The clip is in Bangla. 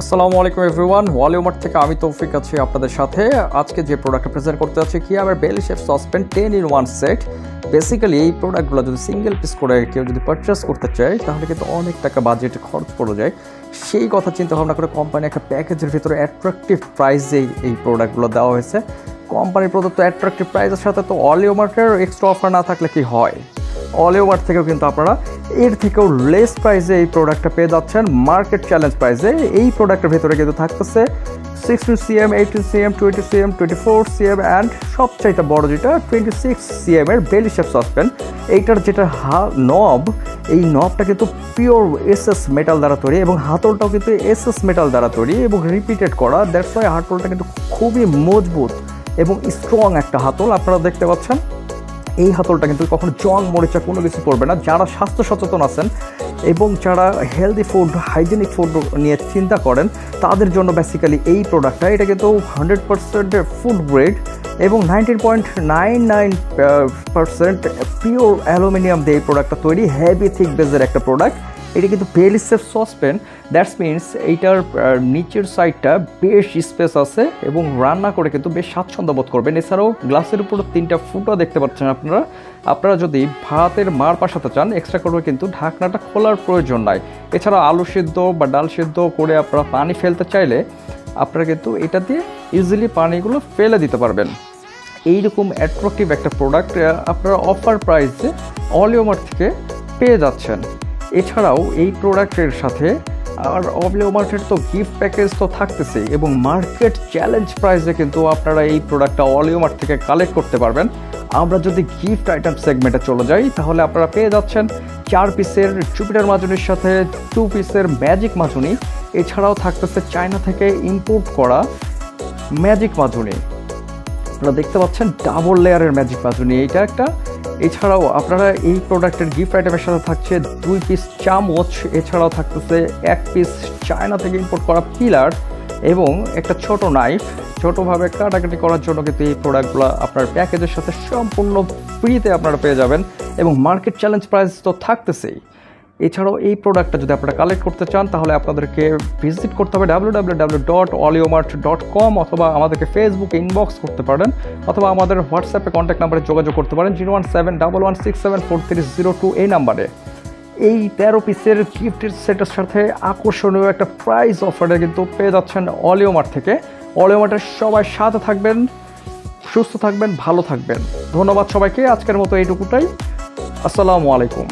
আসসালামু আলাইকুম এভরিওয়ান, ওয়ালিওমার্ট থেকে আমি তৌফিক আছি আপনাদের সাথে। আজকে যে প্রোডাক্টটা প্রেজেন্ট করতে যাচ্ছি কিয়ামের বেলি chef saucepan 10-in-1 set. Basically এই প্রোডাক্টগুলো যদি সিঙ্গেল পিস করে কেউ যদি পারচেস করতে চায় তাহলে কিন্তু অনেক টাকা বাজেটে খরচ পড়ে যায়। সেই কথা চিন্তা ভাবনা করে কোম্পানি একটা প্যাকেজের ভিতরে অ্যাট্রাকটিভ প্রাইসেই এই প্রোডাক্টগুলো দেওয়া হয়েছে। কোম্পানির প্রদত্ত অ্যাট্রাকটিভ প্রাইসের সাথে তো ওয়ালিওমার্টের এক্সট্রা অফার না থাকলে কি হয়, ওয়ালিওমার্ট থেকেও কিন্তু আপনারা এর থেকেও লেস প্রাইসে এই প্রোডাক্টটা পেয়ে যাচ্ছেন। মার্কেট চ্যালেঞ্জ প্রাইসে এই প্রোডাক্টের ভিতরে কিন্তু থাকতেছে 16cm, 18cm, 20cm, 24cm and সবচাইতে বড় যেটা 26cm এর বেলি শেফ সসপ্যান। এইটার যেটা নব, এই নবটা কিন্তু পিওর এসএস মেটাল দ্বারা তৈরি এবং হাতলটাও কিন্তু এসএস মেটাল দ্বারা তৈরি এবং রিপিটেড করা। দ্যাটস ওয়াই হাতলটা কিন্তু খুবই মজবুত এবং স্ট্রং একটা হাতল। আপনারা দেখতে পাচ্ছেন এই হাতলটা কিন্তু কখনো জং মরিচা কোনো কিছু করবে না। যারা স্বাস্থ্য সচেতন আছেন এবং যারা হেলদি ফুড, হাইজেনিক ফুড নিয়ে চিন্তা করেন তাদের জন্য বেসিক্যালি এই প্রোডাক্টটা, এটা কিন্তু 100% ফুড গ্রেড এবং 19.99% পিওর অ্যালুমিনিয়াম দিয়ে এই প্রোডাক্টটা তৈরি। হেভি থিক বেজের একটা প্রোডাক্ট। এটা কিন্তু বেলি শেফ সসপ্যান, দ্যাটস মিনস এইটার নিচের সাইডটা বেশ স্পেস আছে এবং রান্না করে কিন্তু বেশ স্বাচ্ছন্দ্য বোধ করবেন। এছাড়াও গ্লাসের উপর 3টা ফুটো দেখতে পাচ্ছেন আপনারা যদি ভাতের মার পাশাতে চান এক্সট্রা করে কিন্তু ঢাকনাটা খোলার প্রয়োজন নাই। এছাড়া আলু সিদ্ধ বা ডাল সিদ্ধ করে আপনারা পানি ফেলতে চাইলে আপনারা কিন্তু এটা দিয়ে ইজিলি পানিগুলো ফেলে দিতে পারবেন। এইরকম অ্যাট্রাকটিভ একটা প্রোডাক্ট আপনারা অফার প্রাইসে ওয়ালিওমার্ট থেকে পেয়ে যাচ্ছেন। এছাড়াও এই প্রোডাক্টের সাথে আর ওয়ালিওমার্টের তো গিফট প্যাকেজ তো থাকতেছেই এবং মার্কেট চ্যালেঞ্জ প্রাইসে কিন্তু আপনারা এই প্রোডাক্টটা ওয়ালিওমার্ট থেকে কালেক্ট করতে পারবেন। আমরা যদি গিফট আইটেম সেগমেন্টে চলে যাই তাহলে আপনারা পেয়ে যাচ্ছেন 4 পিসের জুপিটার মাজুনির সাথে 2 পিসের ম্যাজিক মাজুনি। এছাড়াও থাকতেছে চায়না থেকে ইম্পোর্ট করা ম্যাজিক মাজুনি। আপনারা দেখতে পাচ্ছেন ডাবল লেয়ারের ম্যাজিক মাজুনি এইটা একটা। এছাড়াও আপনারা এই প্রোডাক্টের গিফট আইটেমের সাথে থাকছে 2 পিস চামচ। এছাড়াও থাকতেছে 1 পিস চায়না থেকে ইম্পোর্ট করা পিলার এবং একটা ছোট নাইফ। ছোটোভাবে কাটাকাটি করার জন্য কিন্তু এই প্রোডাক্টগুলো আপনার প্যাকেজের সাথে সম্পূর্ণ ফ্রিতে আপনারা পেয়ে যাবেন এবং মার্কেট চ্যালেঞ্জ প্রাইস তো থাকতেছেই। এছাড়াও এই প্রোডাক্টটা যদি আপনারা কালেক্ট করতে চান তাহলে আপনাদেরকে ভিজিট করতে হবে www.waliomart.com অথবা আমাদেরকে ফেসবুকে ইনবক্স করতে পারেন অথবা আমাদের হোয়াটসঅ্যাপে কন্ট্যাক্ট নাম্বারে যোগাযোগ করতে পারেন 01711674302 এই নাম্বারে। এই 13 পিসের গিফটের সেটের সাথে আকর্ষণীয় একটা প্রাইস অফারে কিন্তু পেয়ে যাচ্ছেন ওয়ালিওমার্ট থেকে। ওয়ালিওমার্টের সবাই সাথে থাকবেন, সুস্থ থাকবেন, ভালো থাকবেন। ধন্যবাদ সবাইকে। আজকের মতো এইটুকুটাই। আসসালামু আলাইকুম।